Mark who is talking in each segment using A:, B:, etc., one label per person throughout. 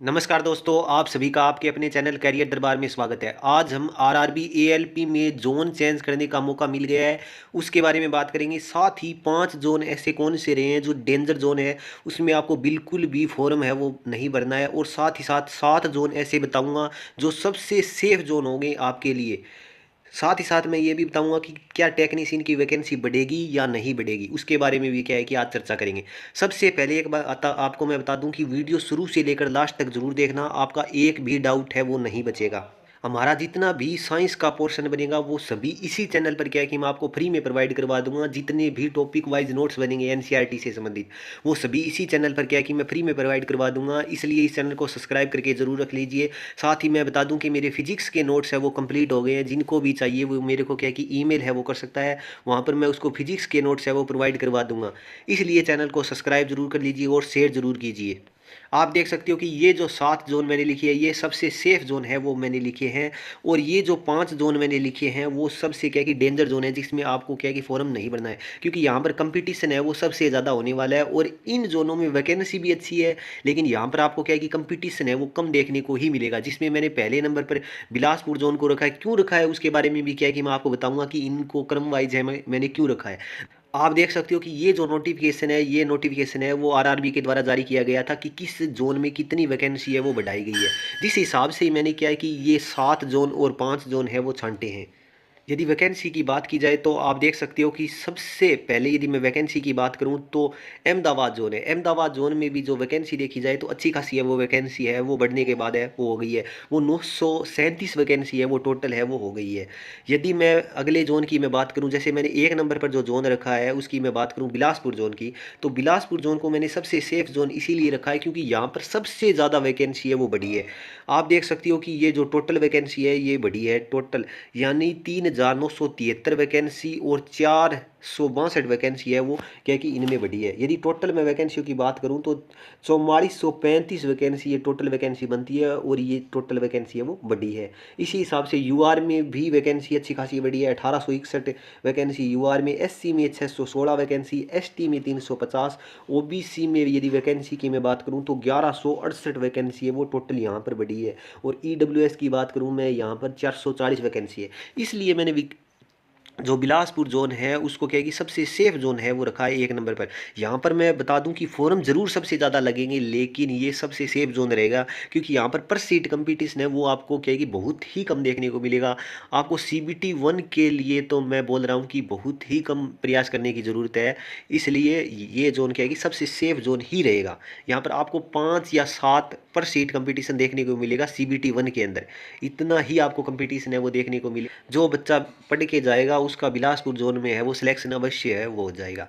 A: नमस्कार दोस्तों, आप सभी का आपके अपने चैनल करियर दरबार में स्वागत है। आज हम आरआरबी एएलपी में ज़ोन चेंज करने का मौका मिल गया है, उसके बारे में बात करेंगे। साथ ही 5 ज़ोन ऐसे कौन से रहे हैं जो डेंजर ज़ोन है, उसमें आपको बिल्कुल भी फॉर्म है वो नहीं भरना है। और साथ ही साथ 7 ज़ोन ऐसे बताऊँगा जो सबसे सेफ ज़ोन होंगे आपके लिए। साथ ही साथ मैं ये भी बताऊंगा कि क्या टेक्नीशियन की वैकेंसी बढ़ेगी या नहीं बढ़ेगी, उसके बारे में भी क्या है कि आज चर्चा करेंगे। सबसे पहले एक बार आपको मैं बता दूं कि वीडियो शुरू से लेकर लास्ट तक जरूर देखना, आपका एक भी डाउट है वो नहीं बचेगा। हमारा जितना भी साइंस का पोर्शन बनेगा वो सभी इसी चैनल पर क्या है कि मैं आपको फ्री में प्रोवाइड करवा दूंगा। जितने भी टॉपिक वाइज नोट्स बनेंगे एनसीईआरटी से संबंधित, वो सभी इसी चैनल पर क्या है कि मैं फ्री में प्रोवाइड करवा दूंगा। इसलिए इस चैनल को सब्सक्राइब करके जरूर रख लीजिए। साथ ही मैं बता दूं कि मेरे फिजिक्स के नोट्स है वो कंप्लीट हो गए हैं। जिनको भी चाहिए वो मेरे को क्या है कि ईमेल है वो कर सकता है, वहाँ पर मैं उसको फिजिक्स के नोट्स है वो प्रोवाइड करवा दूंगा। इसलिए चैनल को सब्सक्राइब जरूर कर लीजिए और शेयर जरूर कीजिए। आप देख सकते हो कि ये जो 7 जोन मैंने लिखी है ये सबसे सेफ जोन है वो मैंने लिखे हैं। और ये जो 5 जोन मैंने लिखे हैं वो सबसे क्या है कि डेंजर जोन है, जिसमें आपको क्या है कि फॉर्म नहीं भरना है, क्योंकि यहाँ पर कंपटीशन है वो सबसे ज़्यादा होने वाला है। और इन जोनों में वैकेंसी भी अच्छी है, लेकिन यहाँ पर आपको क्या है कि कंपटीशन है वो कम देखने को ही मिलेगा। जिसमें मैंने पहले नंबर पर बिलासपुर जोन को रखा है। क्यों रखा है उसके बारे में भी क्या है कि मैं आपको बताऊंगा कि इनको क्रम वाइज है मैंने क्यों रखा है। आप देख सकते हो कि ये जो नोटिफिकेशन है ये नोटिफिकेशन है वो आरआरबी के द्वारा जारी किया गया था कि किस जोन में कितनी वैकेंसी है वो बढ़ाई गई है। जिस हिसाब से मैंने क्या है कि ये 7 जोन और 5 जोन है वो छांटे हैं। यदि वैकेंसी की बात की जाए तो आप देख सकते हो कि सबसे पहले यदि मैं वैकेंसी की बात करूं तो अहमदाबाद जोन है। अहमदाबाद जोन में भी जो वैकेंसी देखी जाए तो अच्छी खासी है वो वैकेंसी है वो बढ़ने के बाद है वो हो गई है। वो 937 वैकेंसी है वो टोटल है वो हो गई है। यदि मैं अगले जोन की मैं बात करूं, जैसे मैंने एक नंबर पर जो जोन रखा है उसकी मैं बात करूं बिलासपुर जोन की, तो बिलासपुर जोन को मैंने सबसे सेफ जोन इसीलिए रखा है क्योंकि यहाँ पर सबसे ज़्यादा वैकेंसी है वो बढ़ी है। आप देख सकते हो कि ये जो टोटल वैकेंसी है ये बढ़ी है टोटल, यानी 3,973 वैकेंसी और 462 वैकेंसी है वो क्या है कि इनमें बढ़ी है। यदि टोटल में वैकेंसियों की बात करूं तो 4435 वैकेंसी ये टोटल वैकेंसी बनती है और ये टोटल वैकेंसी है वो बढ़ी है। इसी हिसाब से यूआर में भी वैकेंसी अच्छी खासी बढ़ी है, 1861 वैकेंसी यूआर में। एससी में 616 वैकेंसी, एसटी में 350, ओबीसी में यदि वैकेंसी की मैं बात करूं तो 1168 वैकेंसी है वो टोटल यहाँ पर बढ़ी है। और ईडब्ल्यूएस की बात करूं मैं यहाँ पर 440 वैकेंसी है। इसलिए मैंने जो बिलासपुर जोन है उसको क्या है कि सबसे सेफ जोन है वो रखा है एक नंबर पर। यहाँ पर मैं बता दूं कि फॉर्म जरूर सबसे ज़्यादा लगेंगे, लेकिन ये सबसे सेफ जोन रहेगा क्योंकि यहाँ पर सीट कंपटीशन है वो आपको क्या है कि बहुत ही कम देखने को मिलेगा। आपको सीबीटी 1 के लिए तो मैं बोल रहा हूँ कि बहुत ही कम प्रयास करने की ज़रूरत है। इसलिए ये जोन क्या है कि सबसे सेफ जोन ही रहेगा। यहाँ पर आपको 5 या 7 सीट कंपटीशन देखने को मिलेगा सीबीटी 1 के अंदर। इतना ही आपको कंपटीशन है वो देखने को मिले। जो बच्चा पढ़ के जाएगा उसका बिलासपुर जोन में है वो सिलेक्शन अवश्य है वो हो जाएगा।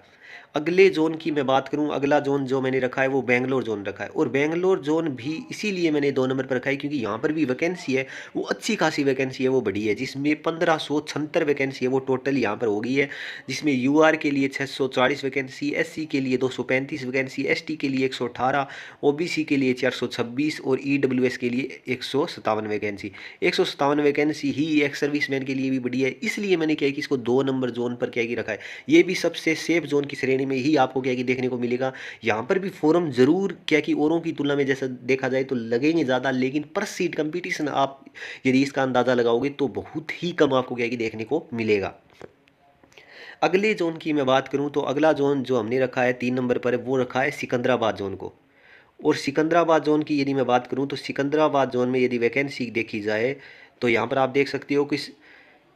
A: अगले जोन की मैं बात करूं, अगला जोन जो मैंने रखा है वो बेंगलोर जोन रखा है। और बेंगलोर जोन भी इसीलिए मैंने 2 नंबर पर रखा है क्योंकि यहाँ पर भी वैकेंसी है वो अच्छी खासी वैकेंसी है वो बढ़ी है, जिसमें 1576 वैकेंसी है वो टोटल यहाँ पर हो गई है। जिसमें यूआर के लिए 640 वैकेंसी, एससी के लिए 235 वैकेंसी, एसटी के लिए 118, ओबीसी के लिए 426 और ईडब्ल्यूएस के लिए 157 वैकेंसी। 157 वैकेंसी ही एक सर्विसमैन के लिए भी बढ़ी है। इसलिए मैंने क्या है कि इसको 2 नंबर जोन पर क्या है कि रखा है। ये भी सबसे सेफ जोन की श्रेणी में ही आपको क्या है कि देखने को मिलेगा। यहाँ पर भी फॉर्म जरूर क्या कि औरों की तुलना में जैसा देखा जाए तो लगेंगे ज़्यादा, लेकिन पर सीट कंपटीशन आप यदि इसका अंदाज़ा लगाओगे तो बहुत ही कम आपको क्या है कि देखने को मिलेगा। अगले जोन की मैं बात करूं तो अगला जोन जो हमने रखा है 3 नंबर पर वो रखा है सिकंदराबाद जोन को। और सिकंदराबाद जोन की यदि मैं बात करूं तो सिकंदराबाद जोन में यदि वैकेंसी देखी जाए तो यहाँ पर आप देख सकते हो कि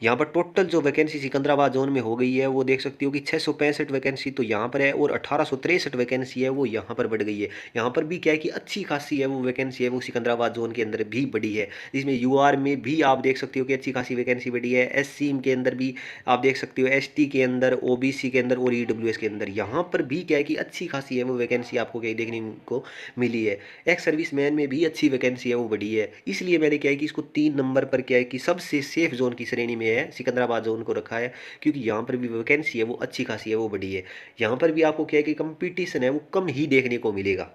A: यहाँ पर टोटल जो वैकेंसी सिकंदराबाद जोन में हो गई है वो देख सकते हो कि 665 वैकेंसी तो यहाँ पर है और 1863 वैकेंसी है वो यहाँ पर बढ़ गई है। यहाँ पर भी क्या है कि अच्छी खासी है वो वैकेंसी है वो सिकंदराबाद जोन के अंदर भी बढ़ी है। जिसमें यूआर में भी आप देख सकते हो कि अच्छी खासी वैकेंसी बढ़ी है। एससी के अंदर भी आप देख सकते हो, एसटी के अंदर, ओबीसी के अंदर और ईडब्ल्यूएस के अंदर यहाँ पर भी क्या है कि अच्छी खासी है वो वैकेंसी आपको क्या देखने को मिली है। एक्स सर्विसमैन में भी अच्छी वैकेंसी है वो बढ़ी है। इसलिए मैंने क्या है कि इसको 3 नंबर पर क्या है कि सबसे सेफ जोन की श्रेणी में है सिकंदराबाद जोन को रखा है क्योंकि यहाँ पर भी वैकेंसी है वो अच्छी खासी है वो बढ़ी है। यहाँ पर भी आपको क्या है कि कंपटीशन है वो कम ही देखने को मिलेगा।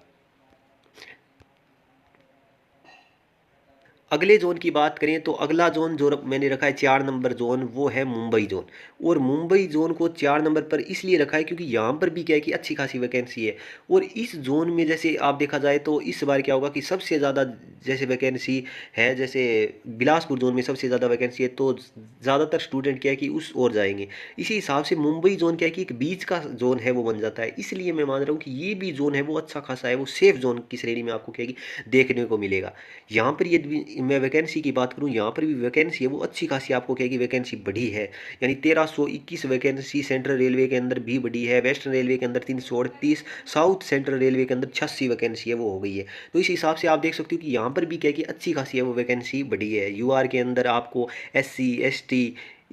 A: अगले जोन की बात करें तो अगला जोन जो मैंने रखा है 4 नंबर जोन, वो है मुंबई जोन। और मुंबई जोन को 4 नंबर पर इसलिए रखा है क्योंकि यहाँ पर भी क्या है कि अच्छी खासी वैकेंसी है। और इस जोन में जैसे आप देखा जाए तो इस बार क्या होगा कि सबसे ज़्यादा जैसे वैकेंसी है, जैसे बिलासपुर जोन में सबसे ज़्यादा वैकेंसी है, तो ज़्यादातर स्टूडेंट क्या है कि उस ओर जाएंगे। इसी हिसाब से मुंबई जोन क्या है कि एक बीच का जोन है वो बन जाता है। इसलिए मैं मान रहा हूँ कि ये भी जोन है वो अच्छा खासा है, वो सेफ जोन की श्रेणी में आपको क्या है कि देखने को मिलेगा। यहाँ पर यदि मैं वैकेंसी की बात करूँ, यहाँ पर भी वैकेंसी है वो अच्छी खासी आपको क्या है कि वैकेंसी बढ़ी है। यानी 1321 वैकेंसी सेंट्रल रेलवे के अंदर भी बढ़ी है, वेस्टर्न रेलवे के अंदर 338, साउथ सेंट्रल रेलवे के अंदर 86 वैकेंसी है वो हो गई है। तो इस हिसाब से आप देख सकते हो कि यहाँ पर भी क्या है कि अच्छी खासी है वो वैकेंसी बढ़ी है। यूआर के अंदर आपको SC ST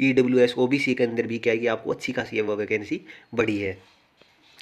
A: EWS OBC के अंदर भी क्या है कि आपको अच्छी खासी है वो वैकेंसी बढ़ी है।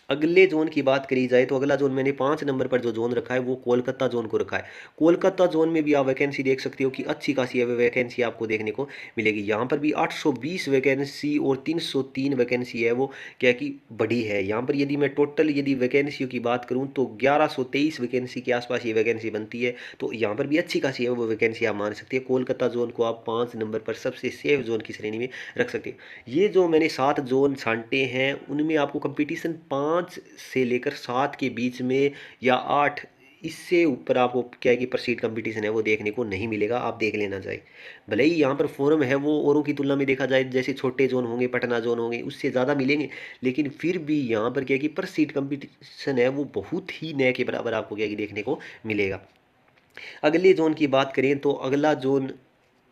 A: अगले जोन की बात करी जाए तो अगला जोन मैंने 5 नंबर पर जो जोन रखा है वो कोलकाता जोन को रखा है। कोलकाता जोन में भी आप वैकेंसी देख सकते हो कि अच्छी खासी है वैकेंसी आपको देखने को मिलेगी। यहाँ पर भी 820 वैकेंसी और 303 वैकेंसी है वो क्या कि बढ़ी है। यहाँ पर यदि मैं टोटल यदि वैकेंसियों की बात करूँ तो 1123 वैकेंसी के आसपास ये वैकेंसी बनती है। तो यहाँ पर भी अच्छी खासी है वो वैकेंसी आप मान सकते हैं। कोलकाता जोन को आप 5 नंबर पर सबसे सेफ जोन की श्रेणी में रख सकते हैं। ये जो मैंने 7 जोन छांटे हैं उनमें आपको कंपटीशन 5 से लेकर 7 के बीच में या 8, इससे ऊपर आपको क्या है कि परसीड कंपटीशन है वो देखने को नहीं मिलेगा। आप देख लेना चाहिए। भले ही यहाँ पर फॉर्म है वो औरों की तुलना में देखा जाए जैसे छोटे जोन होंगे, पटना जोन होंगे, उससे ज़्यादा मिलेंगे, लेकिन फिर भी यहाँ पर क्या है कि परसीड कंपटीशन है वो बहुत ही नए के बराबर आपको क्या है कि देखने को मिलेगा। अगले जोन की बात करें तो अगला जोन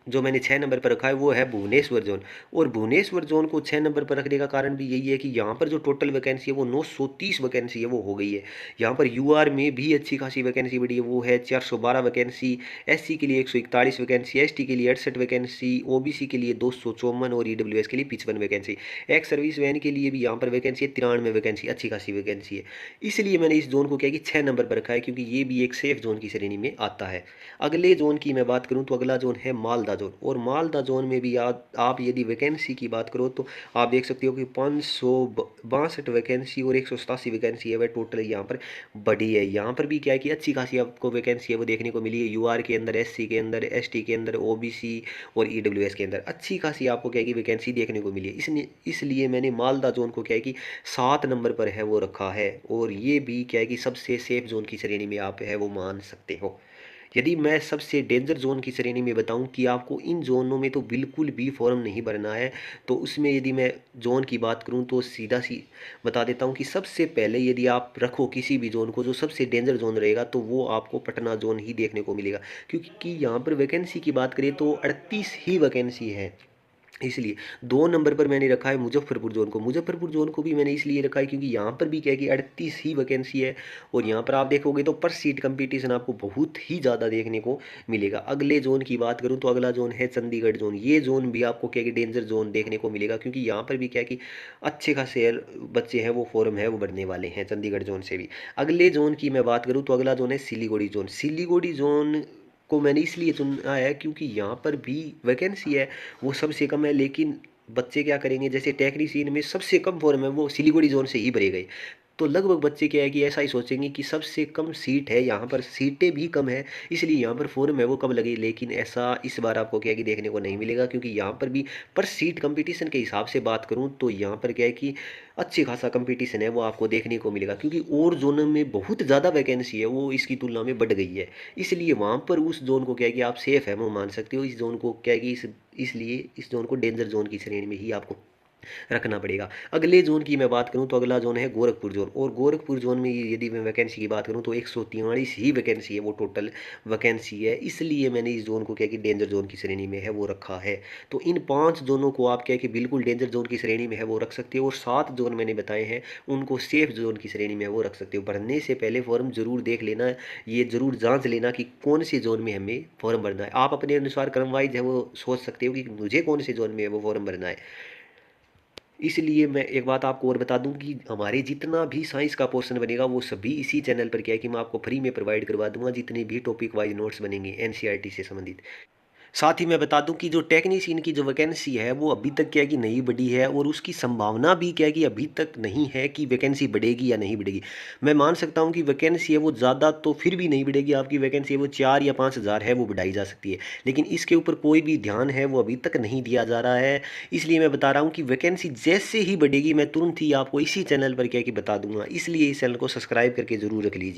A: जो मैंने 6 नंबर पर रखा है वो है भुवनेश्वर जोन। और भुवनेश्वर जोन को 6 नंबर पर रखने का कारण भी यही है कि यहाँ पर जो टोटल वैकेंसी है वो 930 वैकेंसी है वो हो गई है। यहाँ पर यूआर में भी अच्छी खासी वैकेंसी बढ़ी है, वो है 412 वैकेंसी, SC के लिए 141 वैकेंसी, ST के लिए 68 वैकेंसी, OBC के लिए 254 और EWS के लिए 55 वैकेंसी। एक्स सर्विस वैन के लिए भी यहाँ पर वैकेंसी है 93 वैकेंसी, अच्छी खासी वैकेंसी है। इसलिए मैंने इस जोन को क्या कि 6 नंबर पर रखा है क्योंकि ये भी एक सेफ जोन की श्रेणी में आता है। अगले जोन की मैं बात करूं तो अगला जोन है मालदा जोन। और मालदा जोन में भी आप यदि वैकेंसी की बात करो तो आप देख सकते हो कि 562 वैकेंसी और 187 वैकेंसी है वह टोटल यहाँ पर बढ़ी है। यहाँ पर भी क्या है कि अच्छी खासी आपको वैकेंसी है वो देखने को मिली है। यूआर के अंदर, SC के अंदर, ST के अंदर, OBC और EWS के अंदर अच्छी खासी आपको क्या है कि वैकेंसी देखने को मिली है। इसलिए मैंने मालदा जोन को क्या है कि 7 नंबर पर है वो रखा है। और ये भी क्या है कि सबसे सेफ जोन की श्रेणी में आप है वो मान सकते हो। यदि मैं सबसे डेंजर जोन की श्रेणी में बताऊं कि आपको इन जोनों में तो बिल्कुल भी फॉर्म नहीं भरना है, तो उसमें यदि मैं जोन की बात करूं तो सीधा सी बता देता हूं कि सबसे पहले यदि आप रखो किसी भी जोन को, जो सबसे डेंजर जोन रहेगा तो वो आपको पटना जोन ही देखने को मिलेगा। क्योंकि यहाँ पर वैकेंसी की बात करें तो 38 ही वैकेंसी है। इसलिए 2 नंबर पर मैंने रखा है मुजफ्फरपुर जोन को। मुजफ्फरपुर जोन को भी मैंने इसलिए रखा है क्योंकि यहाँ पर भी क्या है कि 38 ही वैकेंसी है। और यहाँ पर आप देखोगे तो पर सीट कंपटीशन आपको बहुत ही ज़्यादा देखने को मिलेगा। अगले जोन की बात करूँ तो अगला जोन है चंडीगढ़ जोन। ये जोन भी आपको क्या है कि डेंजर जोन देखने को मिलेगा क्योंकि यहाँ पर भी क्या है कि अच्छे खासे बच्चे हैं वो फॉर्म है वो भरने वाले हैं चंडीगढ़ जोन से भी। अगले जोन की मैं बात करूँ तो अगला जोन है सिलीगुड़ी जोन। सिलीगुड़ी जोन को मैंने इसलिए चुना है क्योंकि यहाँ पर भी वैकेंसी है वो सबसे कम है, लेकिन बच्चे क्या करेंगे, जैसे टेक्नीशियन में सबसे कम फॉर्म है वो सिलीगुड़ी जोन से ही भरे गए। तो लगभग बच्चे क्या है कि ऐसा ही सोचेंगे कि सबसे कम सीट है, यहाँ पर सीटें भी कम है, इसलिए यहाँ पर फॉर्म है वो कम लगे। लेकिन ऐसा इस बार आपको क्या है कि देखने को नहीं मिलेगा क्योंकि यहाँ पर भी पर सीट कंपटीशन के हिसाब से बात करूँ तो यहाँ पर क्या है कि अच्छी खासा कंपटीशन है वो आपको देखने को मिलेगा। क्योंकि और जोनों में बहुत ज़्यादा वैकेंसी है वो इसकी तुलना में बढ़ गई है, इसलिए वहाँ पर उस जोन को क्या है कि आप सेफ है वो मान सकते हो। इस जोन को क्या है कि इसलिए इस जोन को डेंजर जोन की श्रेणी में ही आपको रखना पड़ेगा। अगले जोन की मैं बात करूं तो अगला जोन है गोरखपुर जोन। और गोरखपुर जोन में यदि मैं वैकेंसी की बात करूं तो 143 ही वैकेंसी है वो टोटल वैकेंसी है। इसलिए मैंने इस जोन को क्या कि डेंजर जोन की श्रेणी में है वो रखा है। तो इन 5 जोनों को आप क्या कि बिल्कुल डेंजर जोन की श्रेणी में है वो रख सकते हो। और 7 जोन मैंने बताए हैं उनको सेफ जोन की श्रेणी में है वो रख सकते हो। भरने से पहले फॉर्म जरूर देख लेना, ये जरूर जांच लेना कि कौन से जोन में हमें फॉर्म भरना है। आप अपने अनुसार क्रम वाइज है वो सोच सकते हो कि मुझे कौन से जोन में है वो फॉर्म भरना है। इसलिए मैं एक बात आपको और बता दूं कि हमारे जितना भी साइंस का पोर्शन बनेगा वो सभी इसी चैनल पर क्या है कि मैं आपको फ्री में प्रोवाइड करवा दूंगा, जितने भी टॉपिक वाइज नोट्स बनेंगे एनसीईआरटी से संबंधित। साथ ही मैं बता दूं कि जो टेक्नीशियन की जो वैकेंसी है वो अभी तक क्या है कि नहीं बढ़ी है, और उसकी संभावना भी क्या है कि अभी तक नहीं है कि वैकेंसी बढ़ेगी या नहीं बढ़ेगी। मैं मान सकता हूं कि वैकेंसी है वो ज़्यादा तो फिर भी नहीं बढ़ेगी, आपकी वैकेंसी है वो 4 या 5 हज़ार है वो बढ़ाई जा सकती है, लेकिन इसके ऊपर कोई भी ध्यान है वो अभी तक नहीं दिया जा रहा है। इसलिए मैं बता रहा हूँ कि वैकेंसी जैसे ही बढ़ेगी मैं तुरंत ही आपको इसी चैनल पर क्या है कि बता दूंगा, इसलिए इस चैनल को सब्सक्राइब करके ज़रूर रख लीजिए।